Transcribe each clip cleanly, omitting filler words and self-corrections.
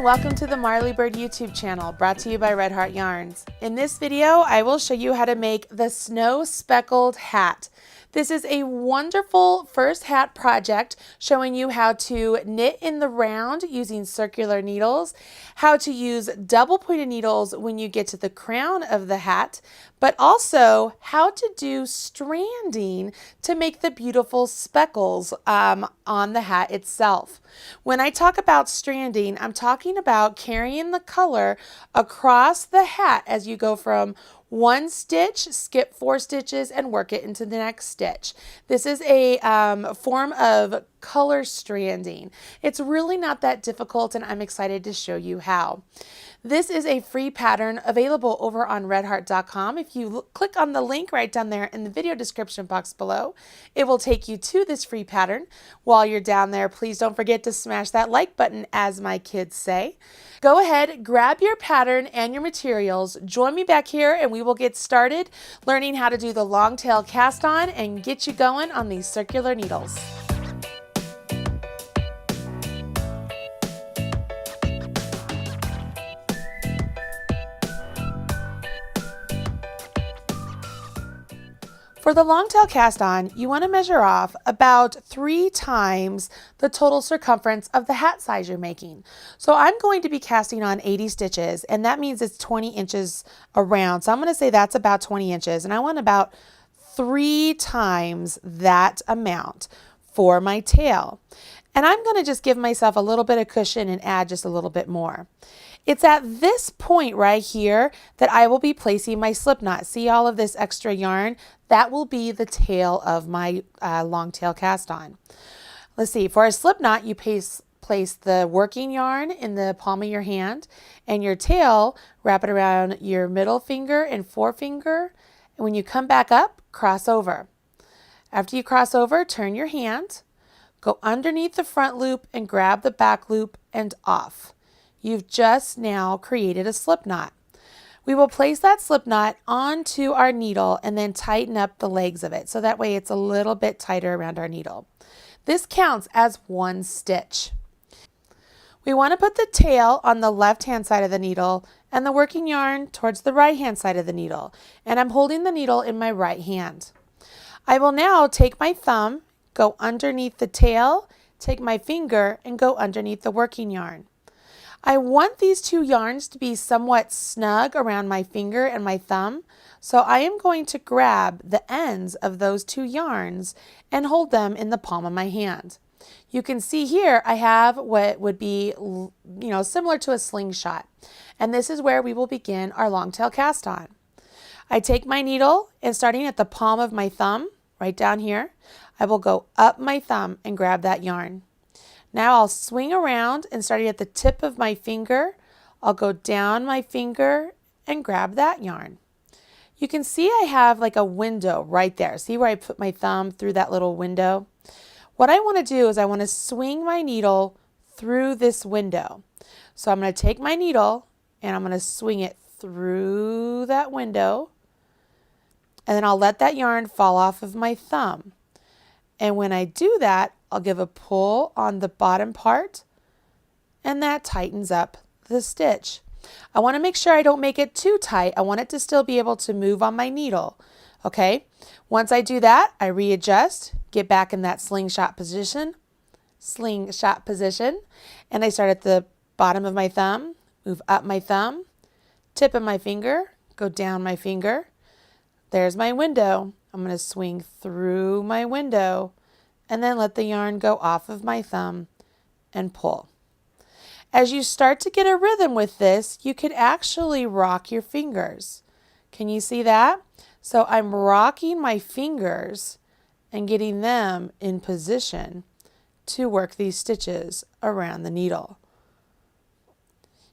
and welcome to the Marley Bird YouTube channel, brought to you by Red Heart Yarns. In this video, I will show you how to make the snow speckled hat. This is a wonderful first hat project showing you how to knit in the round using circular needles, how to use double pointed needles when you get to the crown of the hat, but also how to do stranding to make the beautiful speckles on the hat itself. When I talk about stranding, I'm talking about carrying the color across the hat as you go from one stitch, skip 4 stitches, and work it into the next stitch. This is a form of color stranding. It's really not that difficult, and I'm excited to show you how. This is a free pattern available over on redheart.com. If you click on the link right down there in the video description box below, it will take you to this free pattern. While you're down there, please don't forget to smash that like button, as my kids say. Go ahead, grab your pattern and your materials, join me back here, and we will get started learning how to do the long tail cast on and get you going on these circular needles. For the long tail cast on, you want to measure off about 3 times the total circumference of the hat size you're making. So I'm going to be casting on 80 stitches, and that means it's 20 inches around. So I'm going to say that's about 20 inches, and I want about 3 times that amount for my tail. And I'm going to just give myself a little bit of cushion and add just a little bit more. It's at this point right here that I will be placing my slip knot. See all of this extra yarn? That will be the tail of my long tail cast on. Let's see, for a slip knot, you place the working yarn in the palm of your hand, and your tail, wrap it around your middle finger and forefinger. And when you come back up, cross over. After you cross over, turn your hand, go underneath the front loop and grab the back loop and off. You've just now created a slip knot. We will place that slip knot onto our needle and then tighten up the legs of it, so that way it's a little bit tighter around our needle. This counts as 1 stitch. We want to put the tail on the left hand side of the needle and the working yarn towards the right hand side of the needle, and I'm holding the needle in my right hand. I will now take my thumb, go underneath the tail, take my finger, and go underneath the working yarn. I want these 2 yarns to be somewhat snug around my finger and my thumb, so I am going to grab the ends of those 2 yarns and hold them in the palm of my hand. You can see here I have what would be, similar to a slingshot, and this is where we will begin our long tail cast on. I take my needle, and starting at the palm of my thumb, right down here, I will go up my thumb and grab that yarn. Now I'll swing around, and starting at the tip of my finger, I'll go down my finger and grab that yarn. You can see I have like a window right there. See where I put my thumb through that little window? What I want to do is I want to swing my needle through this window. So I'm going to take my needle and I'm going to swing it through that window, and then I'll let that yarn fall off of my thumb. And when I do that, I'll give a pull on the bottom part, and that tightens up the stitch. I want to make sure I don't make it too tight. I want it to still be able to move on my needle. Okay, once I do that, I readjust, get back in that slingshot position, and I start at the bottom of my thumb, move up my thumb, tip of my finger, go down my finger. There's my window. I'm going to swing through my window and then let the yarn go off of my thumb and pull. As you start to get a rhythm with this, you could actually rock your fingers. Can you see that? So I'm rocking my fingers and getting them in position to work these stitches around the needle.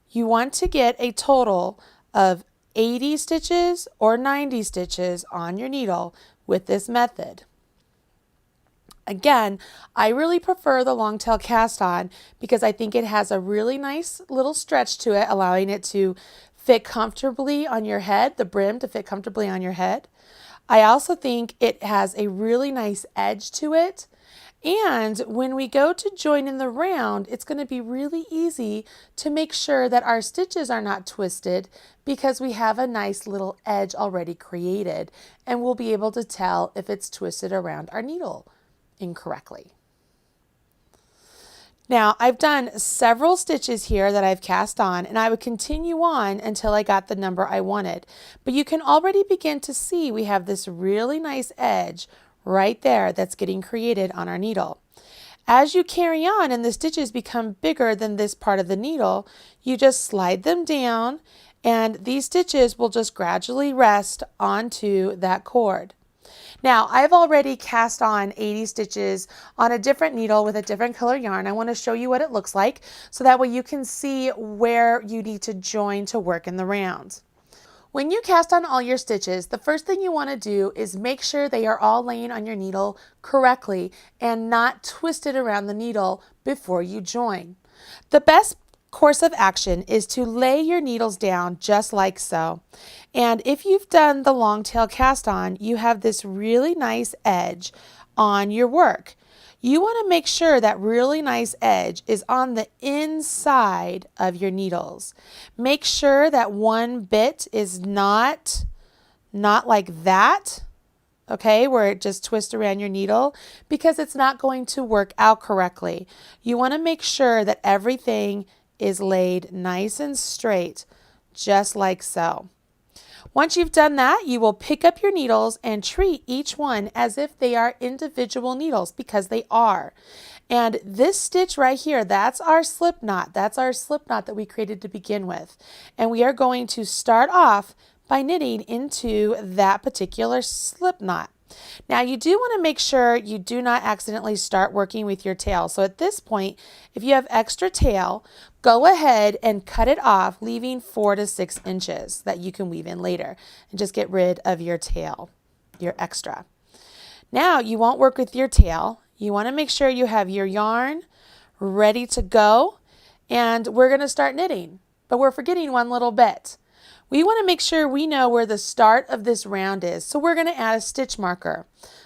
You want to get a total of 80 stitches or 90 stitches on your needle with this method. Again, I really prefer the long tail cast on because I think it has a really nice little stretch to it, allowing it to fit comfortably on your head, the brim to fit comfortably on your head. I also think it has a really nice edge to it, And when we go to join in the round, it's going to be really easy to make sure that our stitches are not twisted because we have a nice little edge already created, and we'll be able to tell if it's twisted around our needle incorrectly. Now I've done several stitches here that I've cast on, and I would continue on until I got the number I wanted. But you can already begin to see we have this really nice edge right there that's getting created on our needle. As you carry on and the stitches become bigger than this part of the needle, you just slide them down and these stitches will just gradually rest onto that cord. Now, I've already cast on 80 stitches on a different needle with a different color yarn. I want to show you what it looks like so that way you can see where you need to join to work in the round. When you cast on all your stitches, the first thing you want to do is make sure they are all laying on your needle correctly and not twisted around the needle before you join. The best course of action is to lay your needles down just like so. And if you've done the long tail cast on, you have this really nice edge on your work. You want to make sure that really nice edge is on the inside of your needles. Make sure that one bit is not like that, okay, where it just twists around your needle, because it's not going to work out correctly. You want to make sure that everything is laid nice and straight, just like so. Once you've done that, you will pick up your needles and treat each one as if they are individual needles, because they are. And this stitch right here, that's our slip knot. That's our slip knot that we created to begin with. And we are going to start off by knitting into that particular slip knot. Now you do want to make sure you do not accidentally start working with your tail. So at this point, if you have extra tail, go ahead and cut it off, leaving 4 to 6 inches that you can weave in later, and just get rid of your tail, your extra. Now you won't work with your tail. You want to make sure you have your yarn ready to go, and we're going to start knitting, but we're forgetting one little bit. We want to make sure we know where the start of this round is, so we're going to add a stitch marker.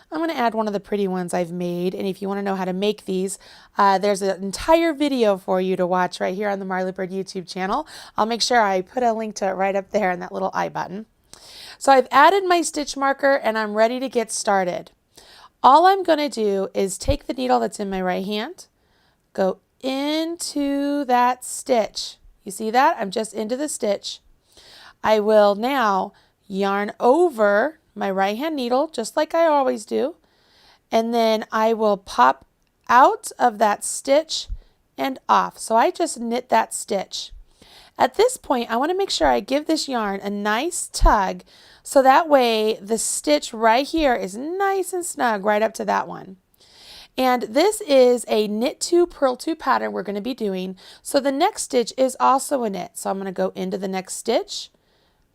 I'm going to add one of the pretty ones I've made, and if you want to know how to make these, there's an entire video for you to watch right here on the Marley Bird YouTube channel. I'll make sure I put a link to it right up there in that little I button. So I've added my stitch marker and I'm ready to get started. All I'm going to do is take the needle that's in my right hand, go into that stitch. You see that? I'm just into the stitch. I will now yarn over my right hand needle just like I always do, and then I will pop out of that stitch and off. So I just knit that stitch. At this point, I want to make sure I give this yarn a nice tug so that way the stitch right here is nice and snug right up to that one. And this is a knit 2 purl 2 pattern we're going to be doing, so the next stitch is also a knit. So I'm going to go into the next stitch,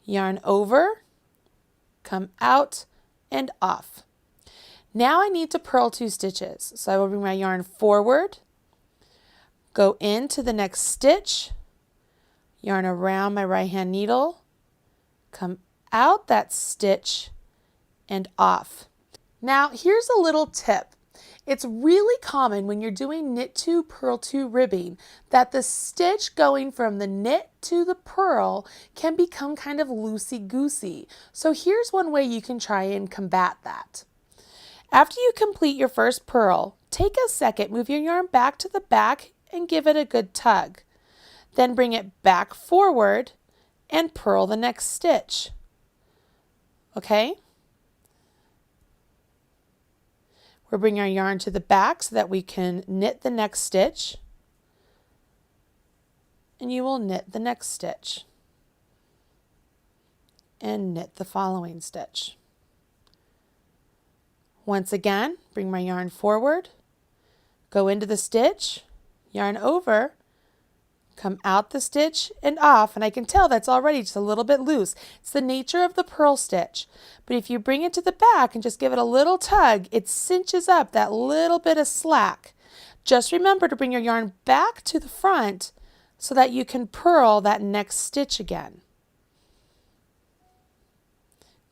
yarn over, come out and off. Now I need to purl 2 stitches. So I will bring my yarn forward, go into the next stitch, yarn around my right hand needle, come out that stitch and off. Now here's a little tip. It's really common when you're doing knit 2 purl 2 ribbing that the stitch going from the knit to the purl can become kind of loosey-goosey. So here's one way you can try and combat that. After you complete your first purl, take a second, move your yarn back to the back and give it a good tug. Then bring it back forward and purl the next stitch. Okay? We'll bring our yarn to the back so that we can knit the next stitch, and you will knit the next stitch and knit the following stitch. Once again, bring my yarn forward, go into the stitch, yarn over, come out the stitch and off, and I can tell that's already just a little bit loose. It's the nature of the purl stitch, but if you bring it to the back and just give it a little tug, it cinches up that little bit of slack. Just remember to bring your yarn back to the front so that you can purl that next stitch again.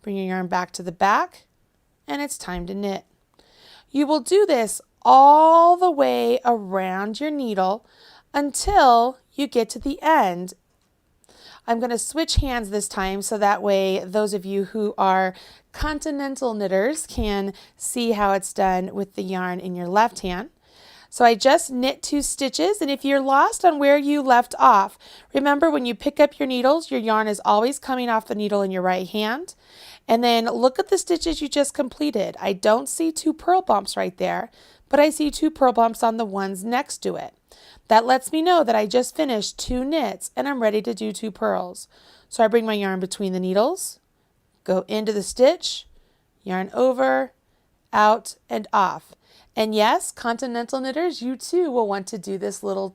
Bring your yarn back to the back and it's time to knit. You will do this all the way around your needle until you get to the end. I'm going to switch hands this time so that way those of you who are continental knitters can see how it's done with the yarn in your left hand. So I just knit 2 stitches, and if you're lost on where you left off, remember when you pick up your needles, your yarn is always coming off the needle in your right hand. And then look at the stitches you just completed. I don't see 2 purl bumps right there, but I see 2 purl bumps on the ones next to it. That lets me know that I just finished 2 knits and I'm ready to do 2 purls. So I bring my yarn between the needles, go into the stitch, yarn over, out, and off. And yes, continental knitters, you too will want to do this little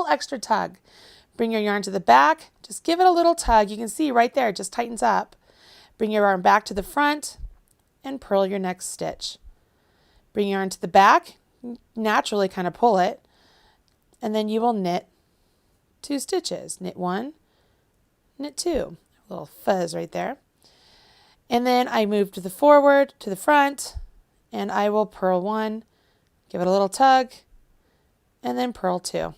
extra tug. Bring your yarn to the back, just give it a little tug. You can see right there, it just tightens up. Bring your yarn back to the front and purl your next stitch. Bring your yarn to the back, naturally kind of pull it, and then you will knit 2 stitches. Knit 1, knit 2. A little fuzz right there. And then I move to the forward, to the front, and I will purl 1, give it a little tug, and then purl 2.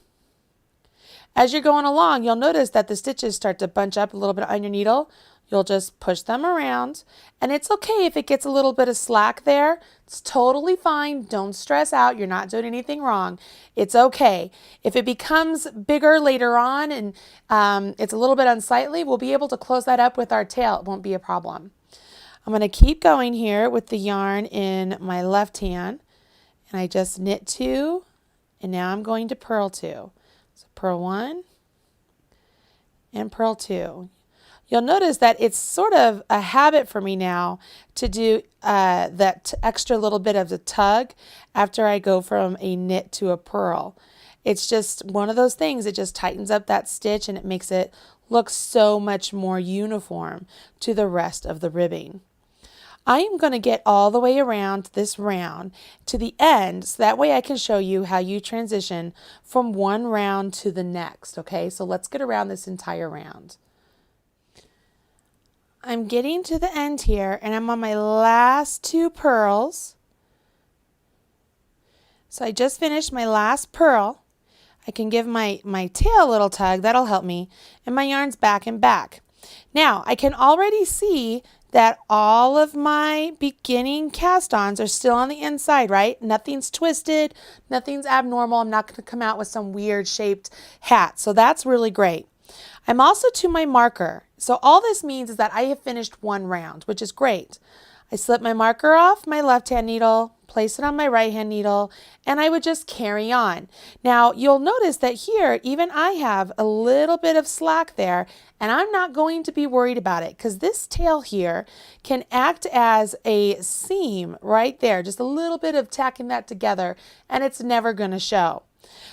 As you're going along, you'll notice that the stitches start to bunch up a little bit on your needle. You'll just push them around, and it's okay if it gets a little bit of slack there. It's totally fine. Don't stress out. You're not doing anything wrong. It's okay. If it becomes bigger later on and it's a little bit unsightly, we'll be able to close that up with our tail. It won't be a problem. I'm going to keep going here with the yarn in my left hand, and I just knit 2, and now I'm going to purl 2. So purl 1 and purl 2. You'll notice that it's sort of a habit for me now to do that extra little bit of the tug after I go from a knit to a purl. It's just one of those things. It just tightens up that stitch and it makes it look so much more uniform to the rest of the ribbing. I am going to get all the way around this round to the end so that way I can show you how you transition from one round to the next. Okay, so let's get around this entire round. I'm getting to the end here and I'm on my last 2 purls. So I just finished my last purl. I can give my tail a little tug, that'll help me, and my yarn's back and back. Now I can already see that all of my beginning cast-ons are still on the inside, right? Nothing's twisted, nothing's abnormal. I'm not going to come out with some weird shaped hat, so that's really great. I'm also to my marker. So all this means is that I have finished 1 round, which is great. I slip my marker off my left hand needle, place it on my right hand needle, and I would just carry on. Now you'll notice that here, even I have a little bit of slack there, and I'm not going to be worried about it because this tail here can act as a seam right there, just a little bit of tacking that together, and it's never going to show.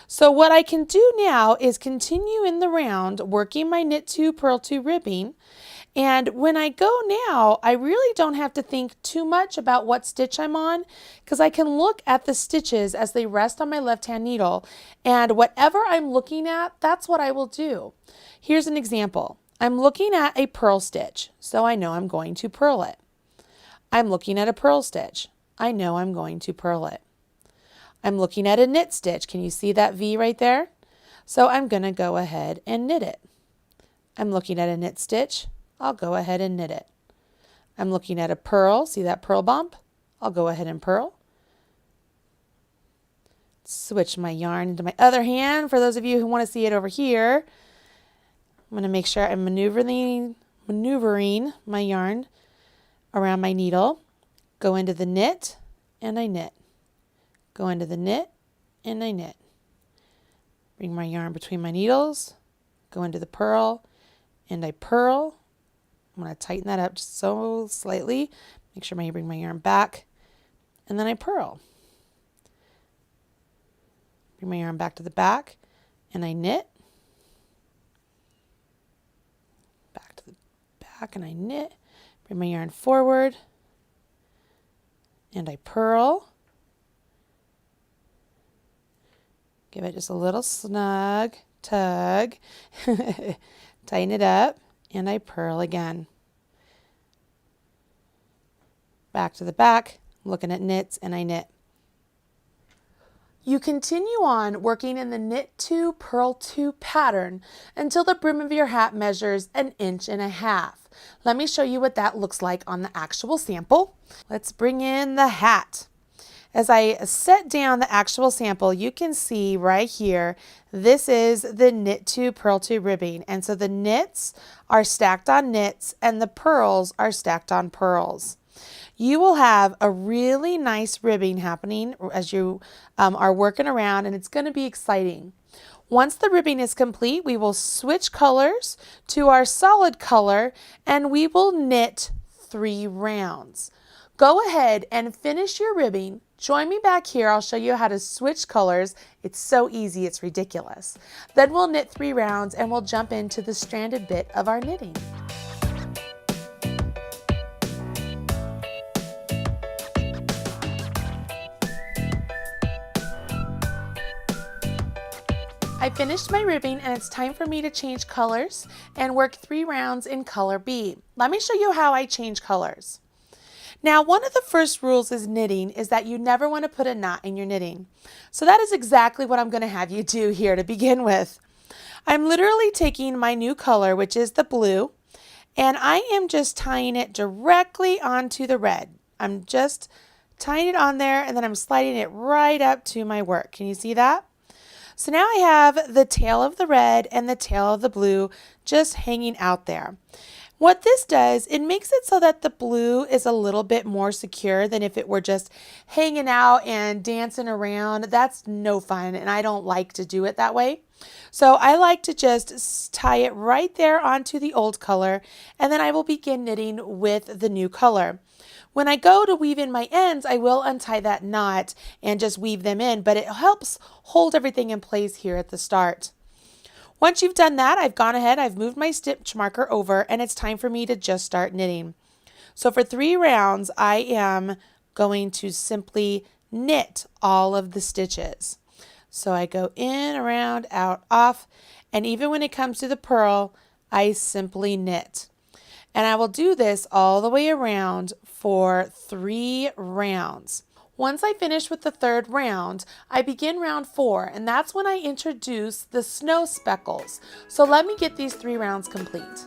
So what I can do now is continue in the round working my knit 2, purl 2 ribbing, and when I go now I really don't have to think too much about what stitch I'm on because I can look at the stitches as they rest on my left hand needle, and whatever I'm looking at, that's what I will do. Here's an example. I'm looking at a purl stitch, so I know I'm going to purl it. I'm looking at a purl stitch. I know I'm going to purl it. I'm looking at a knit stitch. Can you see that V right there? So I'm going to go ahead and knit it. I'm looking at a knit stitch. I'll go ahead and knit it. I'm looking at a purl. See that purl bump? I'll go ahead and purl. Switch my yarn into my other hand for those of you who want to see it over here. I'm going to make sure I'm maneuvering my yarn around my needle. Go into the knit and I knit. Go into the knit and I knit. Bring my yarn between my needles, go into the purl, and I purl. I'm going to tighten that up just so slightly. Make sure I bring my yarn back, and then I purl. Bring my yarn back to the back, and I knit. Back to the back, and I knit. Bring my yarn forward, and I purl. Give it just a little snug tug, tighten it up, and I purl again. Back to the back, looking at knits, and I knit. You continue on working in the knit 2, purl 2 pattern until the brim of your hat measures 1.5 inches. Let me show you what that looks like on the actual sample. Let's bring in the hat. As I set down the actual sample, you can see right here, this is the knit 2, purl 2 ribbing. And so the knits are stacked on knits and the purls are stacked on purls. You will have a really nice ribbing happening as you are working around, and it's going to be exciting. Once the ribbing is complete, we will switch colors to our solid color and we will knit 3 rounds. Go ahead and finish your ribbing. Join me back here. I'll show you how to switch colors. It's so easy, it's ridiculous. Then we'll knit 3 rounds and we'll jump into the stranded bit of our knitting. I finished my ribbing and it's time for me to change colors and work 3 rounds in color B. Let me show you how I change colors. Now, one of the first rules is knitting is that you never want to put a knot in your knitting. So that is exactly what I'm going to have you do here to begin with. I'm literally taking my new color, which is the blue, and I am just tying it directly onto the red. I'm just tying it on there and then I'm sliding it right up to my work. Can you see that? So now I have the tail of the red and the tail of the blue just hanging out there. What this does, it makes it so that the blue is a little bit more secure than if it were just hanging out and dancing around. That's no fun, and I don't like to do it that way. So I like to just tie it right there onto the old color, and then I will begin knitting with the new color. When I go to weave in my ends, I will untie that knot and just weave them in, but it helps hold everything in place here at the start. Once you've done that, I've gone ahead, I've moved my stitch marker over, and it's time for me to just start knitting. So for 3 rounds, I am going to simply knit all of the stitches. So I go in, around, out, off, and even when it comes to the purl, I simply knit. And I will do this all the way around for 3 rounds. Once I finish with the 3rd round, I begin round 4, and that's when I introduce the snow speckles. So let me get these 3 rounds complete.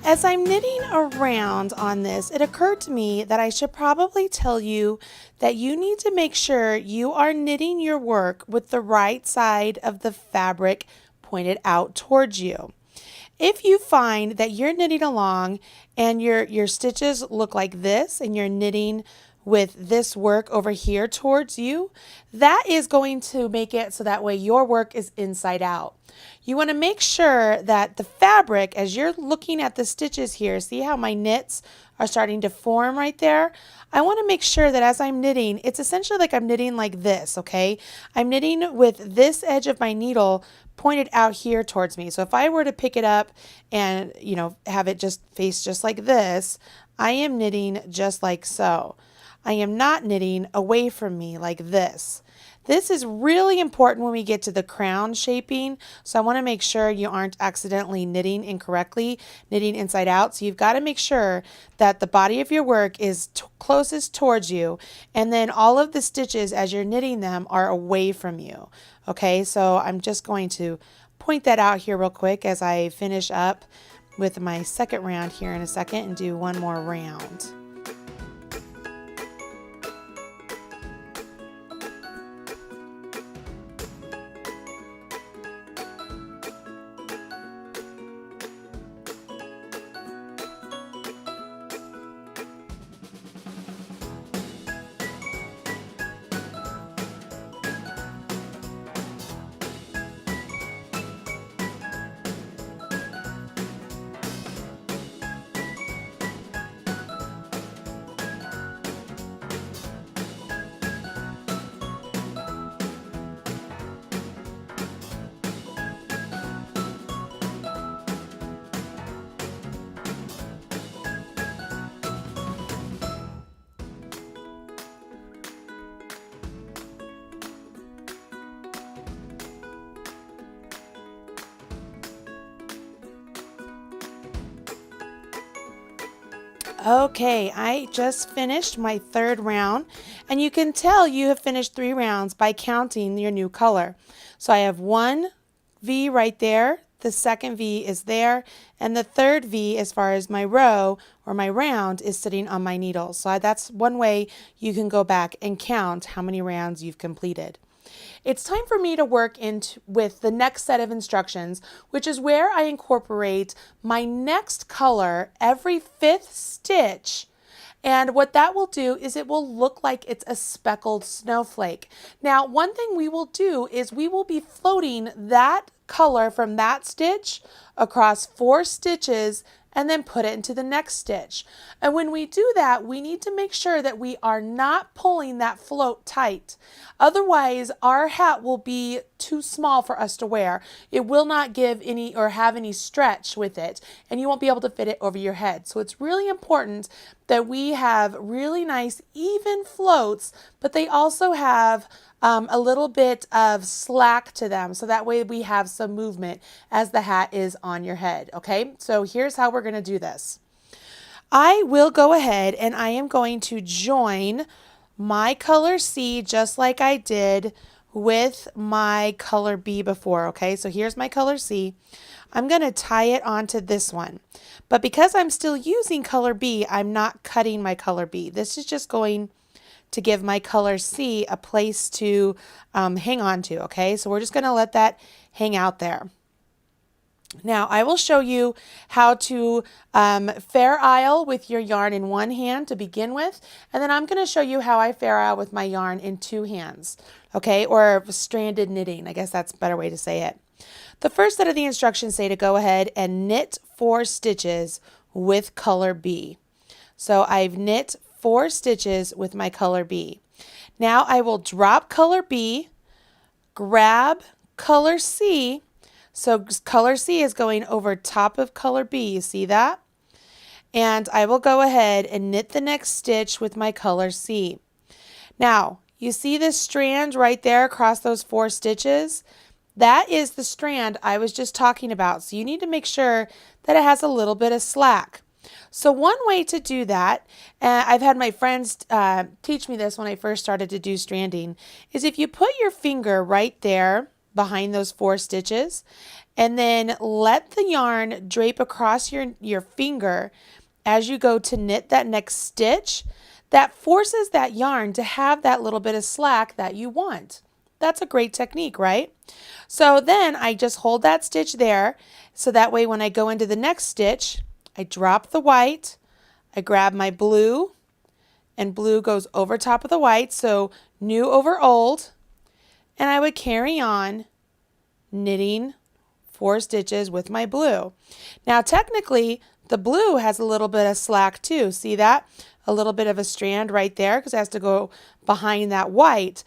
As I'm knitting around on this, it occurred to me that I should probably tell you that you need to make sure you are knitting your work with the right side of the fabric pointed out towards you. If you find that you're knitting along and your stitches look like this and you're knitting with this work over here towards you, that is going to make it so that way your work is inside out. You want to make sure that the fabric, as you're looking at the stitches here, see how my knits are starting to form right there? I want to make sure that as I'm knitting, it's essentially like I'm knitting like this, okay? I'm knitting with this edge of my needle pointed out here towards me. So if I were to pick it up and, have it just face just like this, I am knitting just like so. I am not knitting away from me like this. This is really important when we get to the crown shaping, so I want to make sure you aren't accidentally knitting incorrectly, knitting inside out. So you've got to make sure that the body of your work is closest towards you, and then all of the stitches as you're knitting them are away from you. Okay, so I'm just going to point that out here real quick as I finish up with my 2nd round here in a second and do one more round. Okay, I just finished my third round, and you can tell you have finished 3 rounds by counting your new color. So I have one V right there, the second V is there, and the third V as far as my row or my round is sitting on my needle. So that's one way you can go back and count how many rounds you've completed. It's time for me to work with the next set of instructions, which is where I incorporate my next color every 5th stitch. And what that will do is it will look like it's a speckled snowflake. Now, one thing we will do is we will be floating that color from that stitch across 4 stitches and then put it into the next stitch. And when we do that, we need to make sure that we are not pulling that float tight. Otherwise, our hat will be too small for us to wear. It will not give any or have any stretch with it, and you won't be able to fit it over your head. So it's really important that we have really nice even floats, but they also have a little bit of slack to them, so that way we have some movement as the hat is on your head. Okay, so here's how we're going to do this. I will go ahead and I am going to join my color C just like I did with my color B before. Okay, so here's my color C. I'm going to tie it onto this one, but because I'm still using color B, I'm not cutting my color B. This is just going to give my color C a place to hang on to. Okay, so we're just going to let that hang out there. Now I will show you how to Fair Isle with your yarn in one hand to begin with, and then I'm going to show you how I Fair Isle with my yarn in 2 hands. Okay, or stranded knitting, I guess that's a better way to say it. The first set of the instructions say to go ahead and knit 4 stitches with color B. So I've knit 4 stitches with my color B. Now I will drop color B, grab color C. So color C is going over top of color B. You see that? And I will go ahead and knit the next stitch with my color C. Now, you see this strand right there across those 4 stitches? That is the strand I was just talking about. So you need to make sure that it has a little bit of slack. So one way to do that, I've had my friends teach me this when I first started to do stranding, is if you put your finger right there behind those 4 stitches and then let the yarn drape across your finger as you go to knit that next stitch, that forces that yarn to have that little bit of slack that you want. That's a great technique, right? So then I just hold that stitch there, so that way when I go into the next stitch, I drop the white, I grab my blue, and blue goes over top of the white, so new over old, and I would carry on knitting 4 stitches with my blue. Now technically, the blue has a little bit of slack too. See that? A little bit of a strand right there because it has to go behind that white.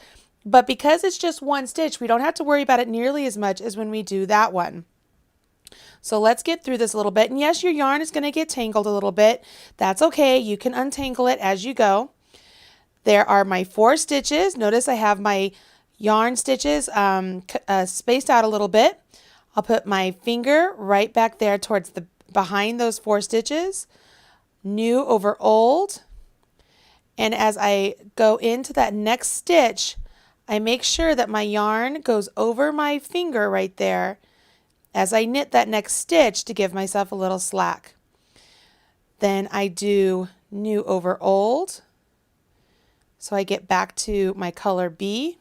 But because it's just 1 stitch, we don't have to worry about it nearly as much as when we do that one. So let's get through this a little bit. And yes, your yarn is going to get tangled a little bit. That's okay. You can untangle it as you go. There are my 4 stitches. Notice I have my yarn stitches spaced out a little bit. I'll put my finger right back there towards the behind those 4 stitches. New over old. And as I go into that next stitch, I make sure that my yarn goes over my finger right there as I knit that next stitch to give myself a little slack. Then I do new over old. So I get back to my color B.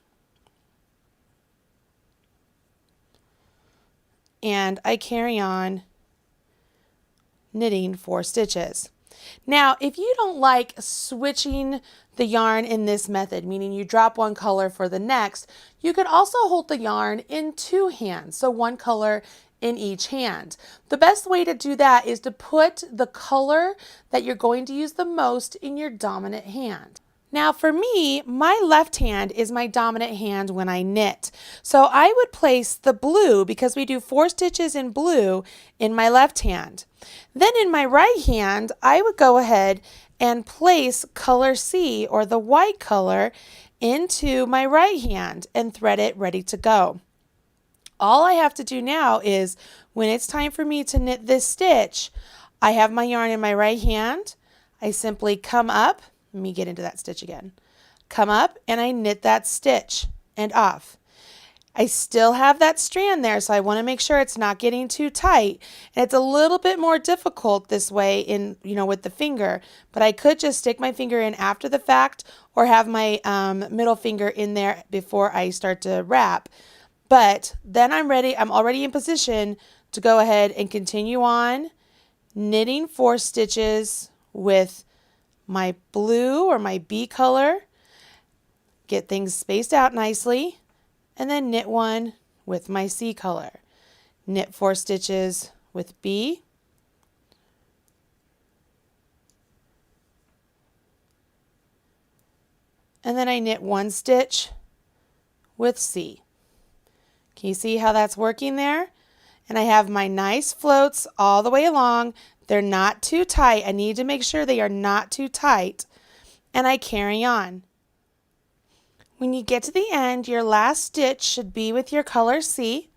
And I carry on knitting 4 stitches. Now, if you don't like switching the yarn in this method, meaning you drop one color for the next, you could also hold the yarn in 2 hands, so 1 color in each hand. The best way to do that is to put the color that you're going to use the most in your dominant hand. Now for me, my left hand is my dominant hand when I knit. So I would place the blue, because we do 4 stitches in blue, in my left hand. Then in my right hand, I would go ahead and place color C, or the white color, into my right hand and thread it ready to go. All I have to do now is, when it's time for me to knit this stitch, I have my yarn in my right hand, I simply come up, let me get into that stitch again, come up and I knit that stitch and off. I still have that strand there, so I want to make sure it's not getting too tight. And it's a little bit more difficult this way in, with the finger, but I could just stick my finger in after the fact or have my middle finger in there before I start to wrap. But then I'm ready, I'm already in position to go ahead and continue on knitting 4 stitches with my blue or my B color, get things spaced out nicely, and then knit 1 with my C color. Knit 4 stitches with B, and then I knit 1 stitch with C. Can you see how that's working there? And I have my nice floats all the way along. They're not too tight. I need to make sure they are not too tight. And I carry on. When you get to the end, your last stitch should be with your color C,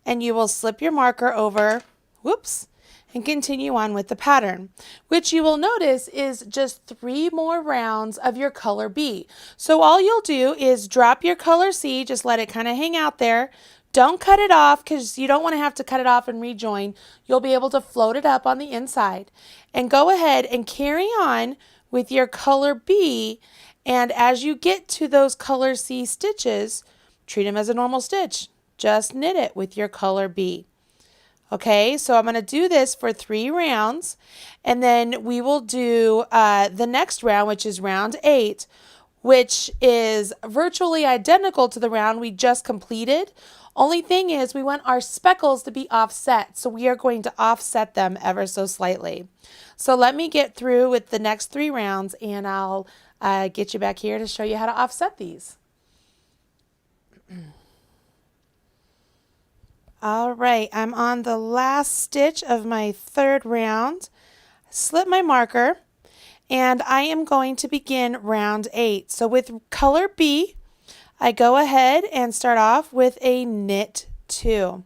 and you will slip your marker over, whoops, and continue on with the pattern, which you will notice is just 3 more rounds of your color B. So all you'll do is drop your color C, just let it kind of hang out there. Don't cut it off because you don't want to have to cut it off and rejoin. You'll be able to float it up on the inside. And go ahead and carry on with your color B, and as you get to those color C stitches, treat them as a normal stitch. Just knit it with your color B. Okay, so I'm going to do this for 3 rounds, and then we will do the next round, which is round 8, which is virtually identical to the round we just completed. Only thing is we want our speckles to be offset, so we are going to offset them ever so slightly. So let me get through with the next 3 rounds, and I'll get you back here to show you how to offset these. All right, I'm on the last stitch of my 3rd round. Slip my marker, and I am going to begin round 8. So with color B, I go ahead and start off with a knit 2.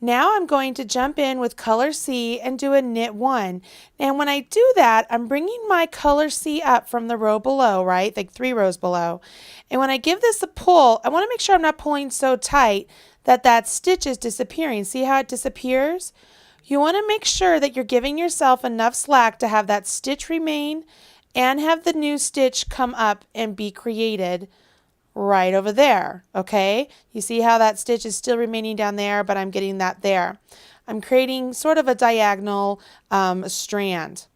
Now I'm going to jump in with color C and do a knit 1. And when I do that, I'm bringing my color C up from the row below, right? Like 3 rows below. And when I give this a pull, I want to make sure I'm not pulling so tight that that stitch is disappearing. See how it disappears? You want to make sure that you're giving yourself enough slack to have that stitch remain and have the new stitch come up and be created right over there, okay? You see how that stitch is still remaining down there, but I'm getting that there. I'm creating sort of a diagonal strand.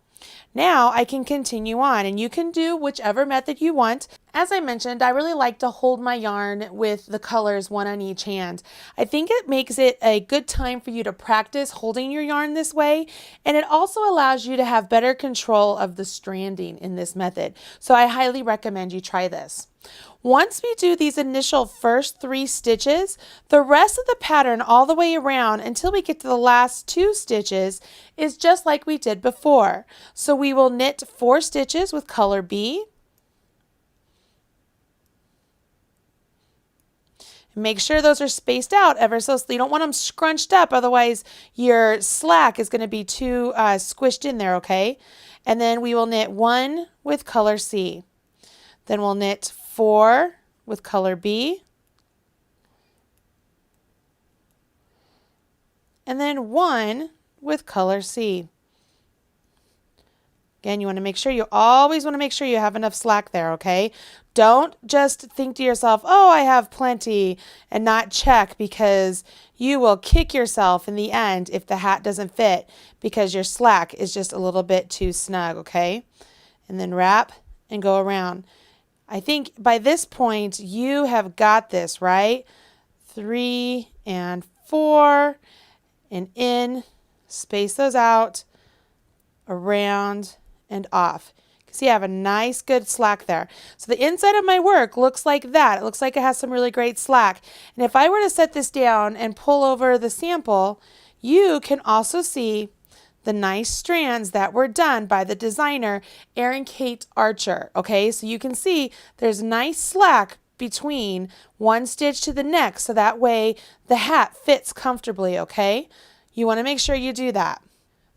Now I can continue on, and you can do whichever method you want. As I mentioned, I really like to hold my yarn with the colors one on each hand. I think it makes it a good time for you to practice holding your yarn this way, and it also allows you to have better control of the stranding in this method. So I highly recommend you try this. Once we do these initial first 3 stitches, the rest of the pattern all the way around until we get to the last 2 stitches is just like we did before. So we will knit 4 stitches with color B. Make sure those are spaced out ever so you don't want them scrunched up, otherwise your slack is going to be too squished in there, okay? And then we will knit 1 with color C. Then we'll knit 4 with color B, and then 1 with color C. Again, you want to make sure, you always want to make sure you have enough slack there, okay? Don't just think to yourself, oh, I have plenty, and not check, because you will kick yourself in the end if the hat doesn't fit because your slack is just a little bit too snug, okay? And then wrap and go around. I think by this point you have got this, right? 3 and 4 and in, space those out, around and off. You can see I have a nice good slack there. So the inside of my work looks like that. It looks like it has some really great slack. And if I were to set this down and pull over the sample, you can also see the nice strands that were done by the designer, Erin Kate Archer. Okay, so you can see there's nice slack between one stitch to the next, so that way the hat fits comfortably, okay? You want to make sure you do that.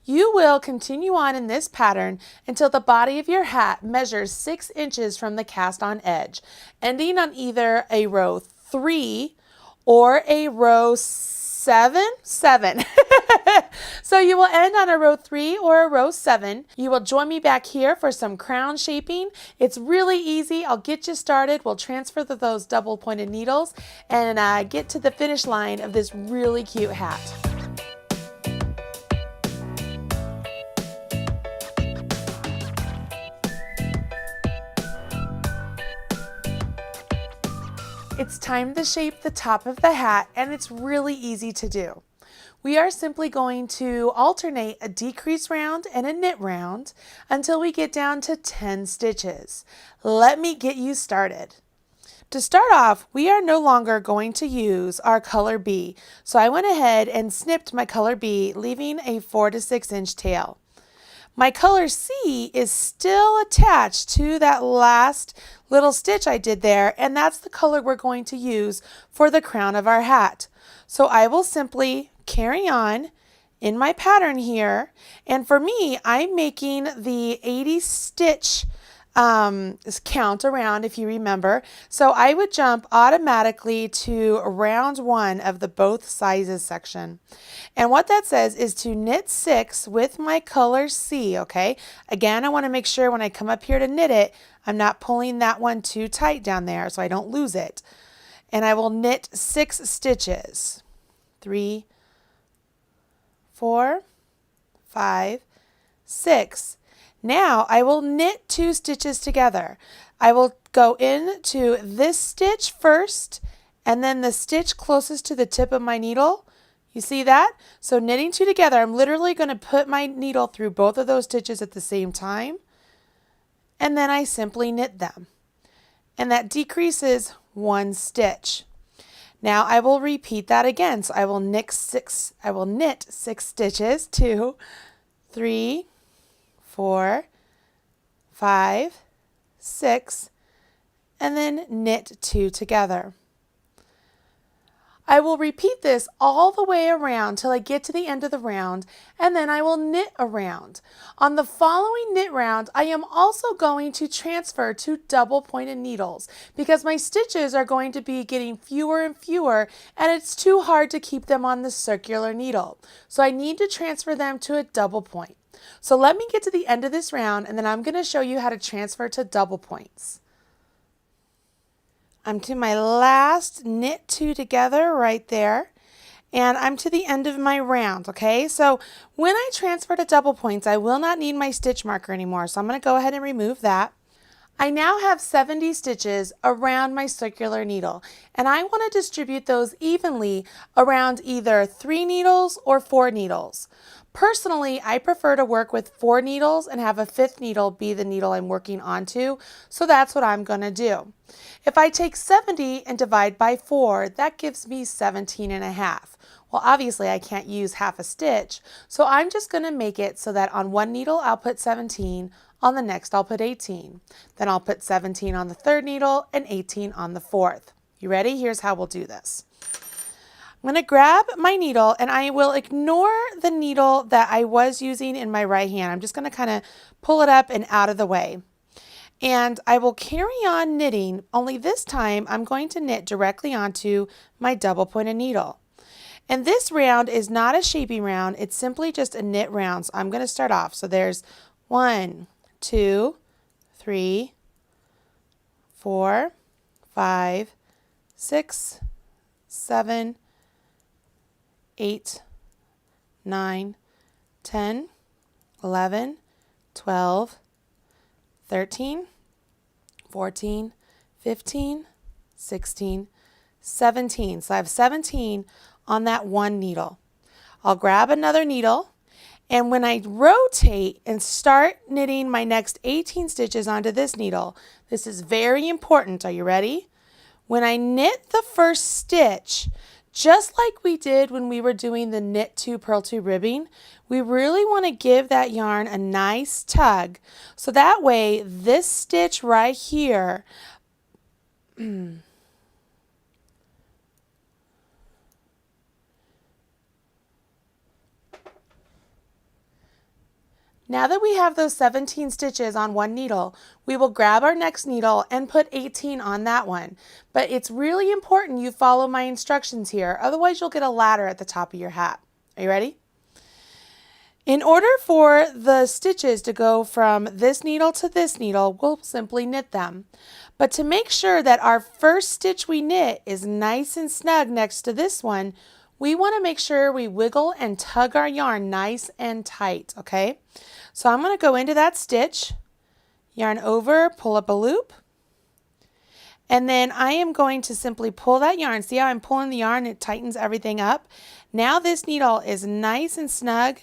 You will continue on in this pattern until the body of your hat measures 6 inches from the cast on edge, ending on either a row 3 or a row 7. So you will end on a row 3 or a row 7. You will join me back here for some crown shaping. It's really easy. I'll get you started. We'll transfer those double pointed needles and get to the finish line of this really cute hat. It's time to shape the top of the hat, and it's really easy to do. We are simply going to alternate a decrease round and a knit round until we get down to 10 stitches. Let me get you started. To start off, we are no longer going to use our color B, so I went ahead and snipped my color B, leaving a 4 to 6 inch tail. My color C is still attached to that last little stitch I did there, and that's the color we're going to use for the crown of our hat. So I will simply carry on in my pattern here, and for me, I'm making the 80 stitch count around, if you remember. So I would jump automatically to round 1 of the both sizes section. And what that says is to knit 6 with my color C, okay? Again, I want to make sure when I come up here to knit it, I'm not pulling that one too tight down there so I don't lose it. And I will knit 6 stitches. 3, 4, 5, 6. Now I will knit 2 stitches together. I will go into this stitch first and then the stitch closest to the tip of my needle. You see that? So knitting 2 together, I'm literally going to put my needle through both of those stitches at the same time, and then I simply knit them. And that decreases 1 stitch. Now I will repeat that again. So I will knit 6 stitches, 2, 3, 4, 5, 6, and then knit 2 together. I will repeat this all the way around till I get to the end of the round, and then I will knit a round. On the following knit round, I am also going to transfer to double pointed needles because my stitches are going to be getting fewer and fewer, and it's too hard to keep them on the circular needle. So I need to transfer them to a double point. So let me get to the end of this round, and then I'm going to show you how to transfer to double points. I'm to my last knit 2 together right there, and I'm to the end of my round, okay? So when I transfer to double points, I will not need my stitch marker anymore, so I'm going to go ahead and remove that. I now have 70 stitches around my circular needle, and I want to distribute those evenly around either 3 needles or 4 needles. Personally, I prefer to work with 4 needles and have a 5th needle be the needle I'm working onto, so that's what I'm going to do. If I take 70 and divide by 4, that gives me 17.5. Well, obviously I can't use half a stitch, so I'm just going to make it so that on one needle I'll put 17, on the next I'll put 18. Then I'll put 17 on the 3rd needle and 18 on the 4th. You ready? Here's how we'll do this. I'm going to grab my needle and I will ignore the needle that I was using in my right hand. I'm just going to kind of pull it up and out of the way. And I will carry on knitting, only this time I'm going to knit directly onto my double pointed needle. And this round is not a shaping round, it's simply just a knit round. So I'm going to start off. So there's 1, 2, 3, 4, 5, 6, 7, 8, 9, 10, 11, 12, 13, 14, 15, 16, 17. So I have 17 on that one needle. I'll grab another needle, and when I rotate and start knitting my next 18 stitches onto this needle, this is very important. Are you ready? When I knit the first stitch, just like we did when we were doing the knit 2 purl 2 ribbing, we really want to give that yarn a nice tug. So that way this stitch right here Now that we have those 17 stitches on one needle, we will grab our next needle and put 18 on that one. But it's really important you follow my instructions here, otherwise you'll get a ladder at the top of your hat. Are you ready? In order for the stitches to go from this needle to this needle, we'll simply knit them. But to make sure that our first stitch we knit is nice and snug next to this one, we want to make sure we wiggle and tug our yarn nice and tight, okay? So I'm going to go into that stitch, yarn over, pull up a loop, and then I am going to simply pull that yarn. See how I'm pulling the yarn? It tightens everything up. Now this needle is nice and snug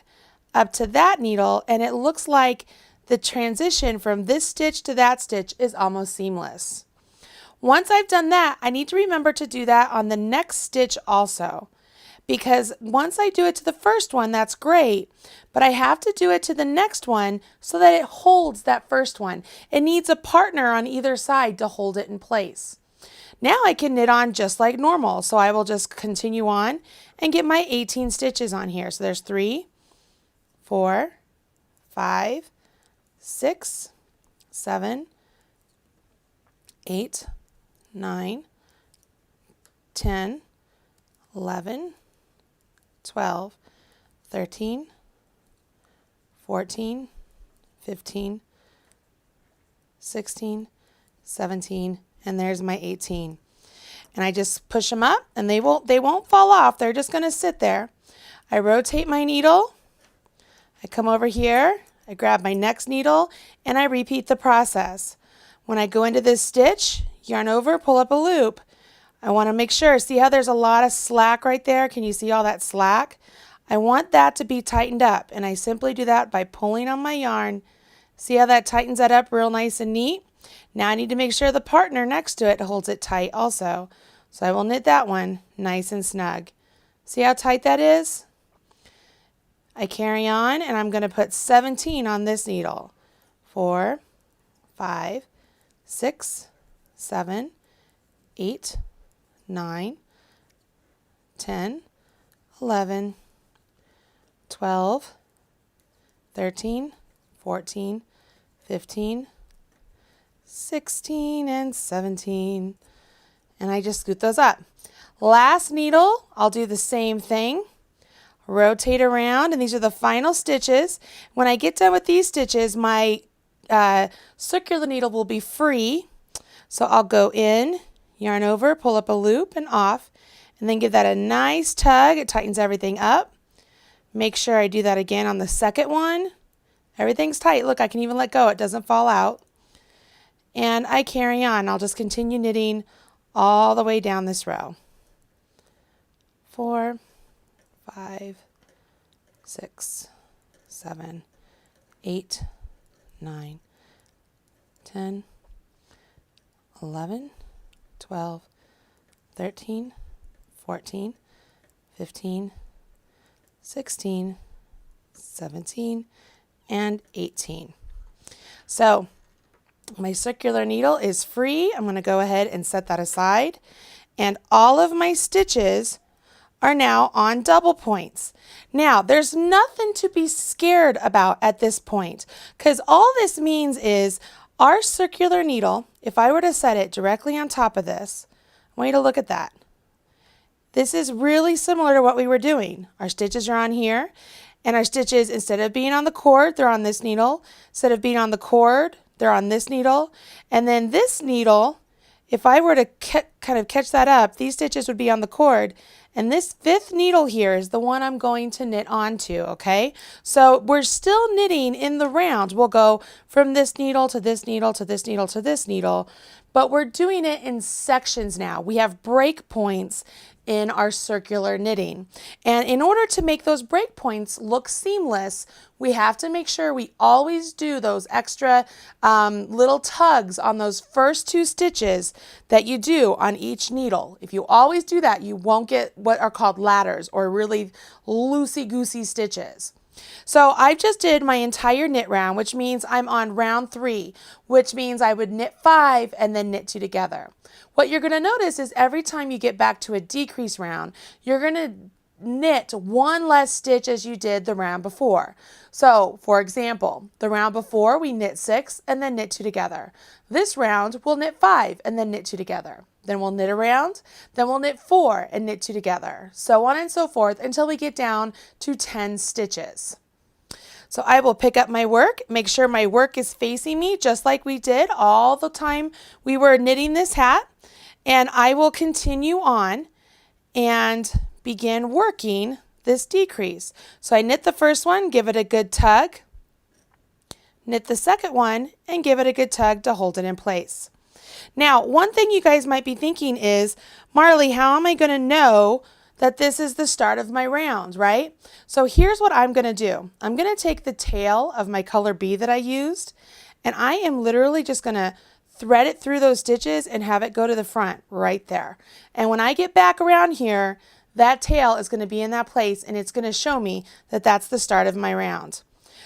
up to that needle, and it looks like the transition from this stitch to that stitch is almost seamless. Once I've done that, I need to remember to do that on the next stitch also, because once I do it to the first one, that's great, but I have to do it to the next one so that it holds that first one. It needs a partner on either side to hold it in place. Now I can knit on just like normal, so I will just continue on and get my 18 stitches on here. So there's 3, 4, 5, 6, 7, 8, 9, 10, 11, 12, 13, 14, 15, 16, 17, and there's my 18. And I just push them up and they won't fall off. They're just going to sit there. I rotate my needle. I come over here, I grab my next needle, and I repeat the process. When I go into this stitch, yarn over, pull up a loop. I want to make sure, see how there's a lot of slack right there? Can you see all that slack? I want that to be tightened up, and I simply do that by pulling on my yarn. See how that tightens that up real nice and neat? Now I need to make sure the partner next to it holds it tight also. So I will knit that one nice and snug. See how tight that is? I carry on, and I'm going to put 17 on this needle. 4, 5, 6, 7, 8, 9, 10, 11, 12, 13, 14, 15, 16, and 17. And I just scoot those up. Last needle, I'll do the same thing. Rotate around, and these are the final stitches. When I get done with these stitches, my circular needle will be free. So I'll go in, yarn over, pull up a loop and off, and then give that a nice tug. It tightens everything up. Make sure I do that again on the second one. Everything's tight. Look, I can even let go. It doesn't fall out. And I carry on. I'll just continue knitting all the way down this row. 4, 5, 6, 7, 8, 9, 10, 11, 12, 13, 14, 15, 16, 17, and 18. So my circular needle is free. I'm going to go ahead and set that aside. And all of my stitches are now on double points. Now, there's nothing to be scared about at this point, because all this means is our circular needle, if I were to set it directly on top of this, I want you to look at that. This is really similar to what we were doing. Our stitches are on here, and our stitches, instead of being on the cord, they're on this needle. Instead of being on the cord, they're on this needle. And then this needle, if I were to kind of catch that up, these stitches would be on the cord. And this fifth needle here is the one I'm going to knit onto, okay? So we're still knitting in the round. We'll go from this needle to this needle to this needle to this needle, but we're doing it in sections now. We have break points in our circular knitting. And in order to make those break points look seamless, we have to make sure we always do those extra little tugs on those first 2 stitches that you do on each needle. If you always do that, you won't get what are called ladders or really loosey-goosey stitches. So I just did my entire knit round, which means I'm on round 3, which means I would knit 5 and then knit 2 together. What you're going to notice is every time you get back to a decrease round, you're going to knit one less stitch as you did the round before. So, for example, the round before we knit 6 and then knit 2 together. This round we'll knit 5 and then knit 2 together. Then we'll knit a round, then we'll knit 4 and knit 2 together, so on and so forth until we get down to 10 stitches. So I will pick up my work, make sure my work is facing me just like we did all the time we were knitting this hat, and I will continue on and begin working this decrease. So I knit the first one, give it a good tug, knit the second one, and give it a good tug to hold it in place. Now, one thing you guys might be thinking is, Marley, how am I going to know that this is the start of my round, right? So here's what I'm going to do. I'm going to take the tail of my color B that I used, and I am literally just going to thread it through those stitches and have it go to the front right there. And when I get back around here, that tail is going to be in that place, and it's going to show me that that's the start of my round.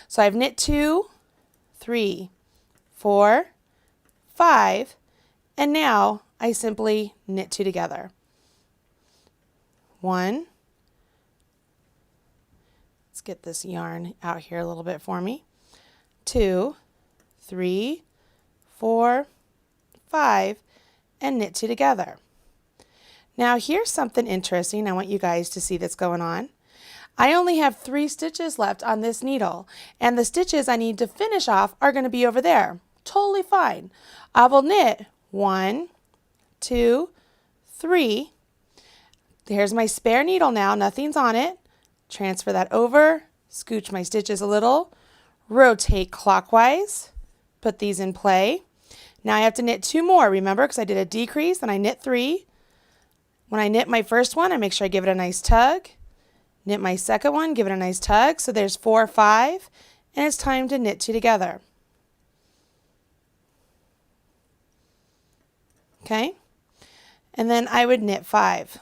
So I've knit 2, 3, 4, 5, and now I simply knit 2 together. 1, let's get this yarn out here a little bit for me. 2, 3, 4, 5, and knit 2 together. Now here's something interesting I want you guys to see that's going on. I only have 3 stitches left on this needle, and the stitches I need to finish off are going to be over there. Totally fine. I will knit 1, 2, 3. Here's my spare needle now, nothing's on it. Transfer that over, scooch my stitches a little, rotate clockwise, put these in play. Now I have to knit 2 more, remember, because I did a decrease and I knit 3. When I knit my first one, I make sure I give it a nice tug. Knit my second one, give it a nice tug. So there's 4, 5, and it's time to knit 2 together. Okay, and then I would knit 5.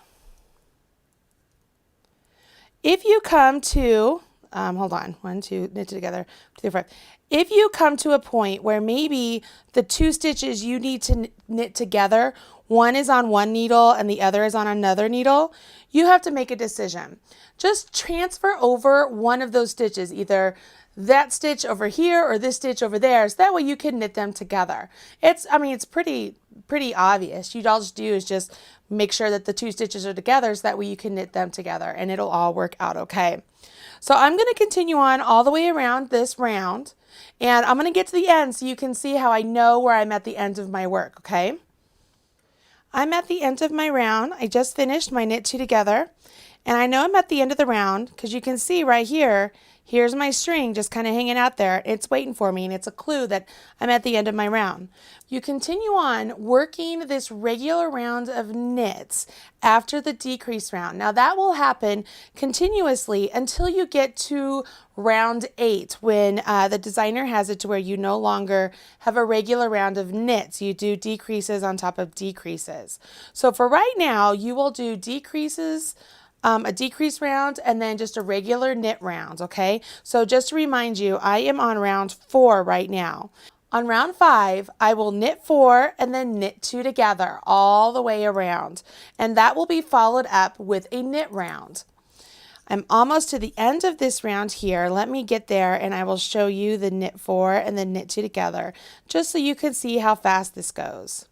If you come to, hold on, 1, 2, knit 2 together, 2, 3, 5. If you come to a point where maybe the 2 stitches you need to knit together, one is on one needle and the other is on another needle, you have to make a decision. Just transfer over one of those stitches, either that stitch over here or this stitch over there, so that way you can knit them together. It's pretty obvious. All just do is just make sure that the 2 stitches are together, so that way you can knit them together and it'll all work out okay. So I'm going to continue on all the way around this round, and I'm going to get to the end so you can see how I know where I'm at the end of my work, okay? I'm at the end of my round. I just finished my knit 2 together, and I know I'm at the end of the round because you can see right here, here's my string just kind of hanging out there. It's waiting for me, and it's a clue that I'm at the end of my round. You continue on working this regular round of knits after the decrease round. Now that will happen continuously until you get to round 8, when the designer has it to where you no longer have a regular round of knits. You do decreases on top of decreases. So for right now, you will do decreases, a decrease round, and then just a regular knit round, okay? So just to remind you, I am on round 4 right now. On round 5, I will knit 4 and then knit 2 together all the way around, and that will be followed up with a knit round. I'm almost to the end of this round here. Let me get there and I will show you the knit 4 and then knit 2 together, just so you can see how fast this goes.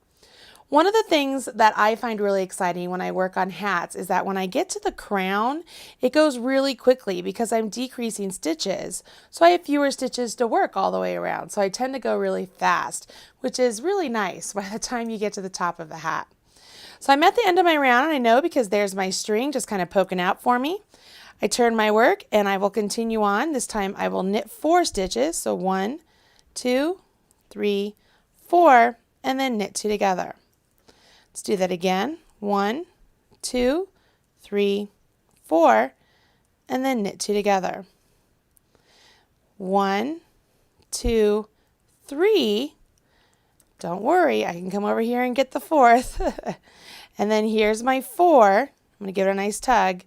One of the things that I find really exciting when I work on hats is that when I get to the crown, it goes really quickly because I'm decreasing stitches. So I have fewer stitches to work all the way around. So I tend to go really fast, which is really nice by the time you get to the top of the hat. So I'm at the end of my round, and I know because there's my string just kind of poking out for me. I turn my work and I will continue on. This time I will knit 4 stitches. So 1, 2, 3, 4, and then knit 2 together. Let's do that again. 1, 2, 3, 4, and then knit 2 together. 1, 2, 3. Don't worry, I can come over here and get the 4th. And then here's my 4. I'm going to give it a nice tug.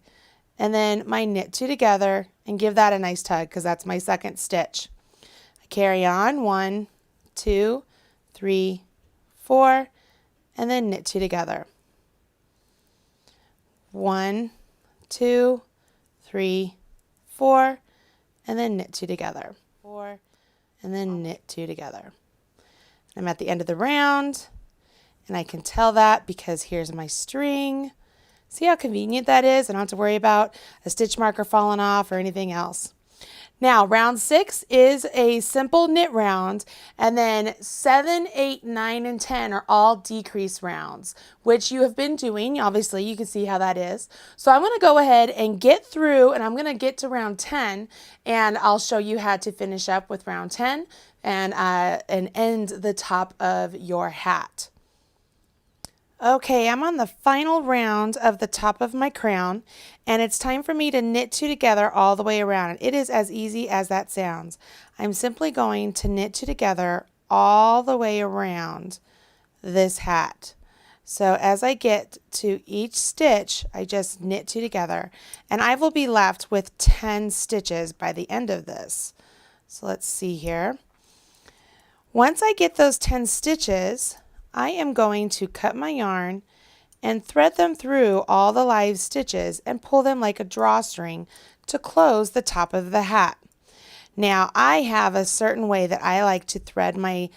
And then my knit 2 together and give that a nice tug because that's my second stitch. I carry on. 1, 2, 3, 4. And then knit 2 together. 1, 2, 3, 4, and then knit 2 together. 4, and then knit 2 together. I'm at the end of the round, and I can tell that because here's my string. See how convenient that is? I don't have to worry about a stitch marker falling off or anything else. Now, round 6 is a simple knit round, and then 7, 8, 9, and 10 are all decrease rounds, which you have been doing. Obviously, you can see how that is. So I'm going to go ahead and get through, and I'm going to get to round 10, and I'll show you how to finish up with round 10 and end the top of your hat. Okay, I'm on the final round of the top of my crown, and it's time for me to knit 2 together all the way around. It is as easy as that sounds. I'm simply going to knit 2 together all the way around this hat. So as I get to each stitch, I just knit 2 together, and I will be left with 10 stitches by the end of this. So let's see here. Once I get those 10 stitches, I am going to cut my yarn and thread them through all the live stitches and pull them like a drawstring to close the top of the hat. Now, I have a certain way that I like to thread my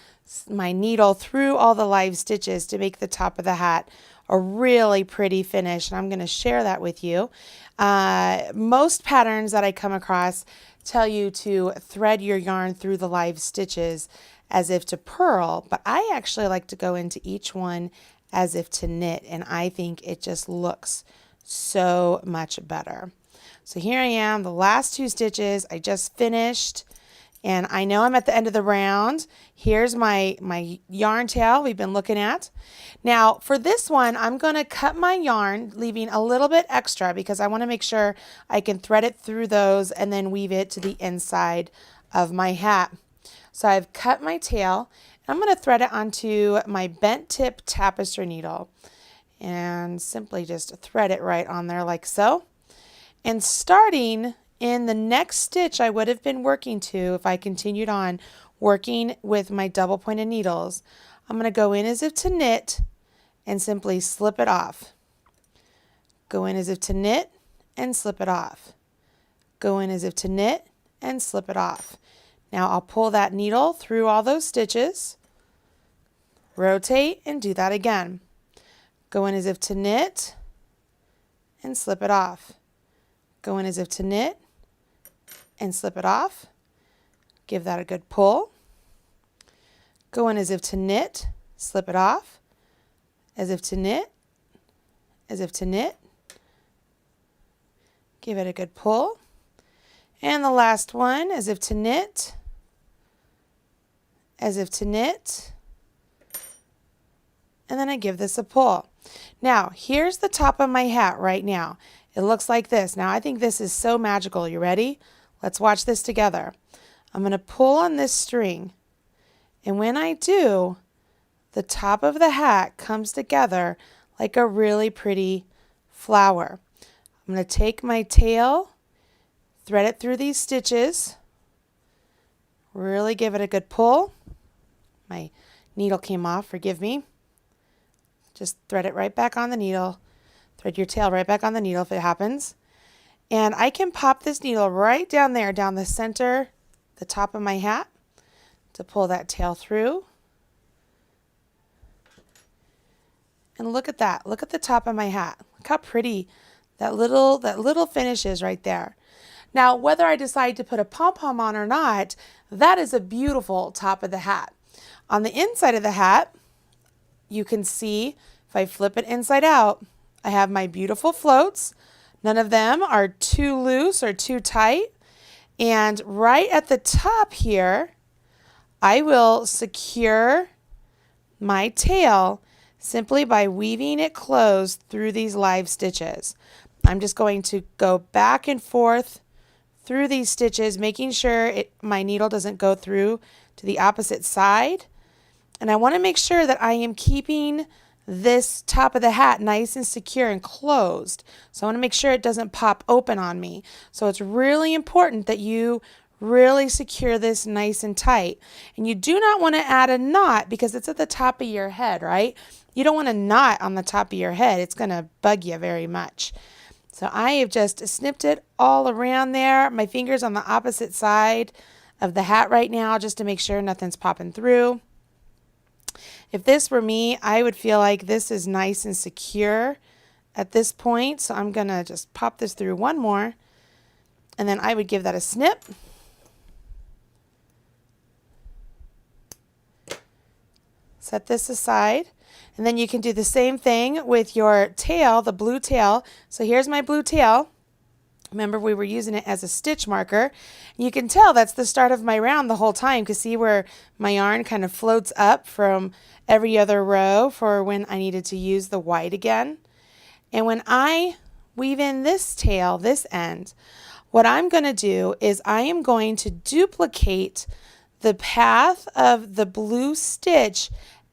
needle through all the live stitches to make the top of the hat a really pretty finish, and I'm going to share that with you. Most patterns that I come across tell you to thread your yarn through the live stitches as if to purl, but I actually like to go into each one as if to knit, and I think it just looks so much better. So here I am, the last 2 stitches I just finished, and I know I'm at the end of the round. Here's my yarn tail we've been looking at. Now for this one, I'm going to cut my yarn, leaving a little bit extra because I want to make sure I can thread it through those and then weave it to the inside of my hat. So I've cut my tail, and I'm going to thread it onto my bent tip tapestry needle and simply just thread it right on there like so. And starting in the next stitch I would have been working to if I continued on working with my double pointed needles, I'm going to go in as if to knit and simply slip it off. Go in as if to knit and slip it off. Go in as if to knit and slip it off. Now I'll pull that needle through all those stitches, rotate, and do that again. Go in as if to knit and slip it off. Go in as if to knit and slip it off. Give that a good pull. Go in as if to knit, slip it off, as if to knit, as if to knit. Give it a good pull. And the last one, as if to knit, as if to knit, and then I give this a pull. Now, here's the top of my hat right now. It looks like this. Now, I think this is so magical. You ready? Let's watch this together. I'm going to pull on this string, and when I do, the top of the hat comes together like a really pretty flower. I'm going to take my tail, thread it through these stitches, really give it a good pull. My needle came off, forgive me. Just thread it right back on the needle. Thread your tail right back on the needle if it happens. And I can pop this needle right down there, down the center, the top of my hat, to pull that tail through. And look at that. Look at the top of my hat. Look how pretty that little finish is right there. Now, whether I decide to put a pom-pom on or not, that is a beautiful top of the hat. On the inside of the hat, you can see, if I flip it inside out, I have my beautiful floats. None of them are too loose or too tight. And right at the top here, I will secure my tail simply by weaving it closed through these live stitches. I'm just going to go back and forth through these stitches, making sure my needle doesn't go through to the opposite side. And I want to make sure that I am keeping this top of the hat nice and secure and closed. So I want to make sure it doesn't pop open on me. So it's really important that you really secure this nice and tight. And you do not want to add a knot because it's at the top of your head, right? You don't want a knot on the top of your head. It's going to bug you very much. So I have just snipped it all around there. My finger's on the opposite side of the hat right now just to make sure nothing's popping through. If this were me, I would feel like this is nice and secure at this point. So I'm going to just pop this through one more, and then I would give that a snip. Set this aside, and then you can do the same thing with your tail, the blue tail. So here's my blue tail. Remember, we were using it as a stitch marker. You can tell that's the start of my round the whole time, because see where my yarn kind of floats up from every other row for when I needed to use the white again. And when I weave in this tail, this end, what I'm going to do is I am going to duplicate the path of the blue stitch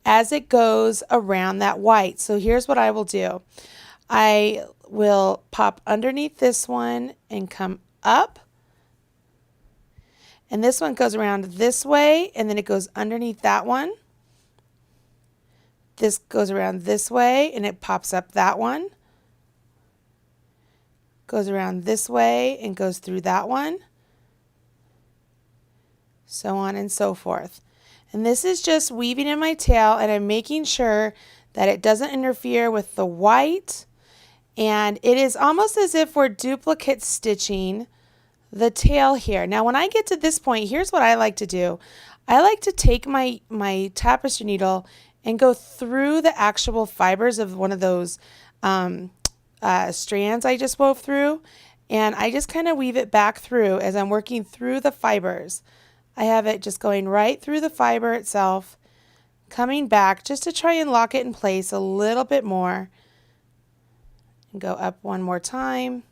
as it goes around that white. So here's what I will do. I will pop underneath this one and come up. And this one goes around this way, and then it goes underneath that one. This goes around this way, and it pops up that one. Goes around this way and goes through that one. So on and so forth. And this is just weaving in my tail, and I'm making sure that it doesn't interfere with the white. And it is almost as if we're duplicate stitching the tail here. Now when I get to this point, here's what I like to do. I like to take my tapestry needle and go through the actual fibers of one of those strands I just wove through, and I just kind of weave it back through as I'm working through the fibers. I have it just going right through the fiber itself, coming back just to try and lock it in place a little bit more. And go up one more time.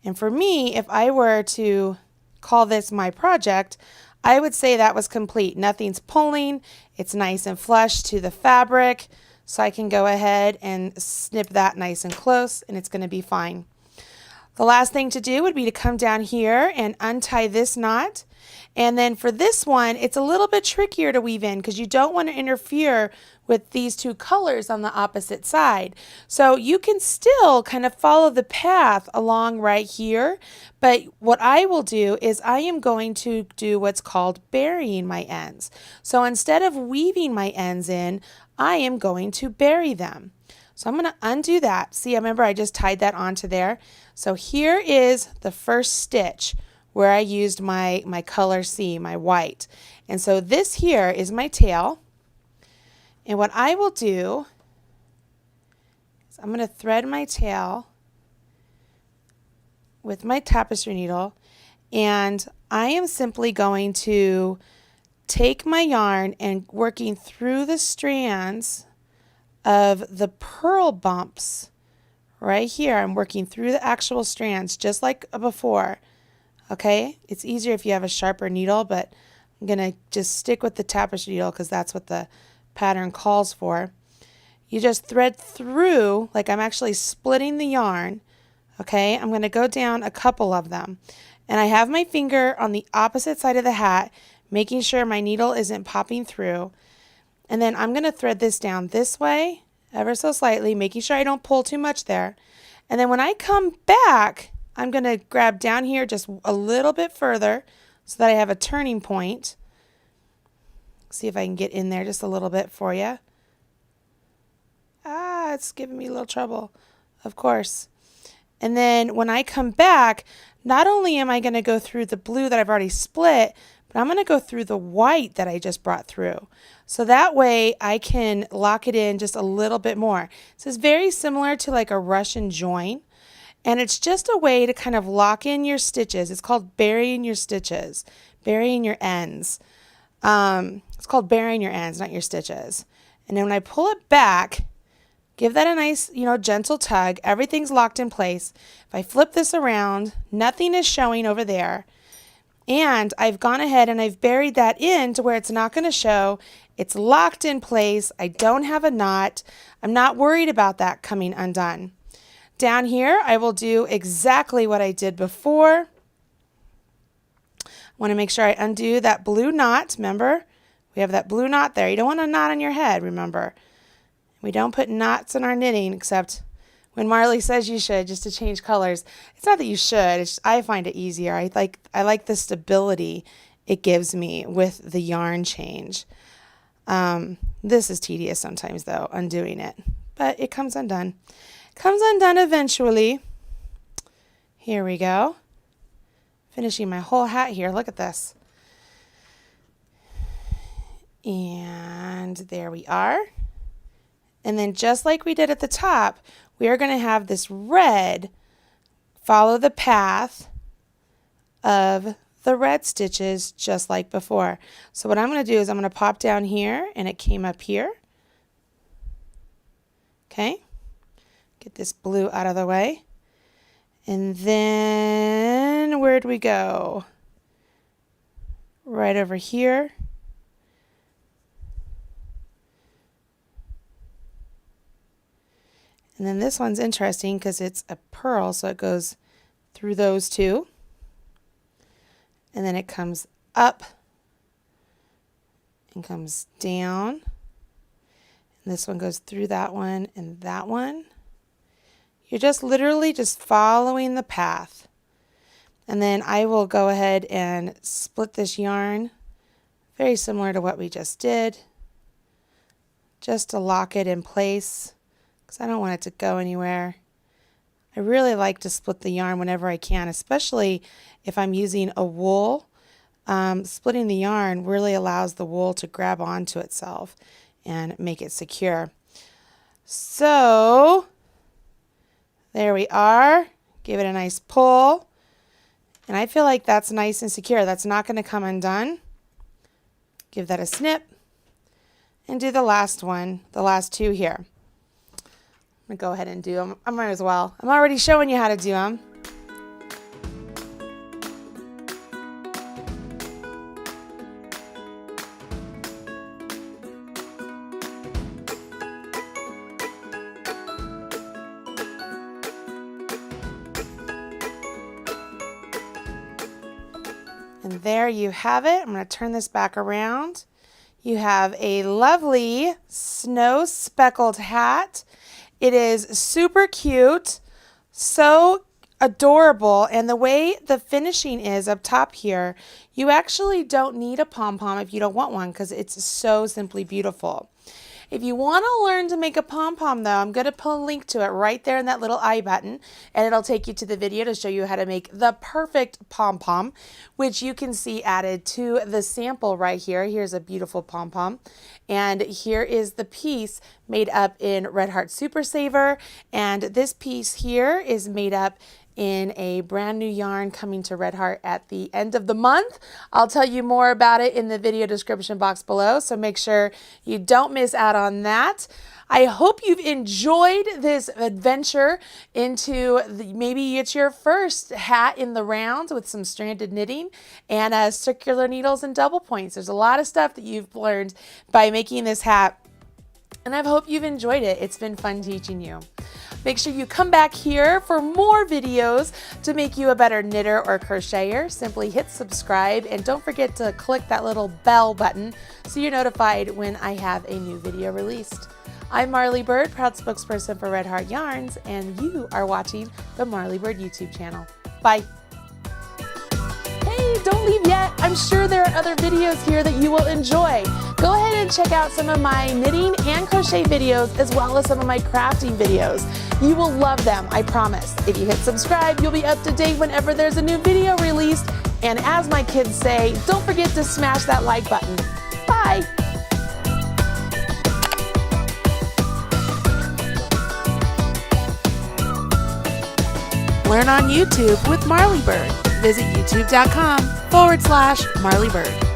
And for me, if I were to call this my project, I would say that was complete. Nothing's pulling. It's nice and flush to the fabric. So I can go ahead and snip that nice and close, and it's going to be fine. The last thing to do would be to come down here and untie this knot. And then for this one, it's a little bit trickier to weave in because you don't want to interfere with these two colors on the opposite side. So you can still kind of follow the path along right here. But what I will do is I am going to do what's called burying my ends. So instead of weaving my ends in, I am going to bury them. So I'm going to undo that. See, remember I just tied that onto there. So here is the first stitch where I used my color C, my white. And so this here is my tail. And what I will do is I'm going to thread my tail with my tapestry needle, and I am simply going to take my yarn and working through the strands of the purl bumps right here. I'm working through the actual strands just like before. Okay, it's easier if you have a sharper needle, but I'm going to just stick with the tapestry needle because that's what the pattern calls for. You just thread through, like I'm actually splitting the yarn. Okay, I'm going to go down a couple of them, and I have my finger on the opposite side of the hat, making sure my needle isn't popping through. And then I'm going to thread this down this way ever so slightly, making sure I don't pull too much there. And then when I come back, I'm going to grab down here just a little bit further so that I have a turning point. See if I can get in there just a little bit for you. Ah, it's giving me a little trouble, of course. And then when I come back, not only am I going to go through the blue that I've already split, but I'm going to go through the white that I just brought through. So that way I can lock it in just a little bit more. This is very similar to like a Russian join. And it's just a way to kind of lock in your stitches. It's called burying your stitches, burying your ends. It's called burying your ends, not your stitches. And then when I pull it back, give that a nice, gentle tug. Everything's locked in place. If I flip this around, nothing is showing over there. And I've gone ahead and I've buried that in to where it's not going to show. It's locked in place. I don't have a knot. I'm not worried about that coming undone. Down here, I will do exactly what I did before. I want to make sure I undo that blue knot. Remember, we have that blue knot there. You don't want a knot on your head, remember. We don't put knots in our knitting except when Marley says you should, just to change colors. It's not that you should, it's just, I find it easier. I like the stability it gives me with the yarn change. This is tedious sometimes though, undoing it, but it comes undone. Comes undone eventually. Here we go. Finishing my whole hat here. Look at this. And there we are. And then just like we did at the top, we are going to have this red follow the path of the red stitches just like before. So what I'm going to do is I'm going to pop down here, and it came up here. Okay. Get this blue out of the way. And then where'd we go? Right over here. And then this one's interesting because it's a pearl, so it goes through those two. And then it comes up and comes down. And this one goes through that one and that one. You're just literally just following the path. And then I will go ahead and split this yarn, very similar to what we just did, just to lock it in place because I don't want it to go anywhere. I really like to split the yarn whenever I can, especially if I'm using a wool. Splitting the yarn really allows the wool to grab onto itself and make it secure. So there we are. Give it a nice pull. And I feel like that's nice and secure. That's not going to come undone. Give that a snip. And do the last one, the last two here. I'm going to go ahead and do them. I might as well. I'm already showing you how to do them. And there you have it. I'm going to turn this back around. You have a lovely snow speckled hat. It is super cute, so adorable, and the way the finishing is up top here, you actually don't need a pom-pom if you don't want one because it's so simply beautiful. If you want to learn to make a pom-pom though, I'm going to put a link to it right there in that little I button, and it'll take you to the video to show you how to make the perfect pom-pom, which you can see added to the sample right here. Here's a beautiful pom-pom, and here is the piece made up in Red Heart Super Saver, and this piece here is made up in a brand new yarn coming to Red Heart at the end of the month. I'll tell you more about it in the video description box below, so make sure you don't miss out on that. I hope you've enjoyed this adventure into maybe it's your first hat in the round with some stranded knitting and circular needles and double points. There's a lot of stuff that you've learned by making this hat, and I hope you've enjoyed it. It's been fun teaching you. Make sure you come back here for more videos to make you a better knitter or crocheter. Simply hit subscribe and don't forget to click that little bell button so you're notified when I have a new video released. I'm Marley Bird, proud spokesperson for Red Heart Yarns, and you are watching the Marley Bird YouTube channel. Bye. Hey, don't leave yet. I'm sure there are other videos here that you will enjoy. Go ahead and check out some of my knitting and crochet videos as well as some of my crafting videos. You will love them, I promise. If you hit subscribe, you'll be up to date whenever there's a new video released. And as my kids say, don't forget to smash that like button. Bye. Learn on YouTube with Marley Bird. Visit youtube.com/Marley Bird.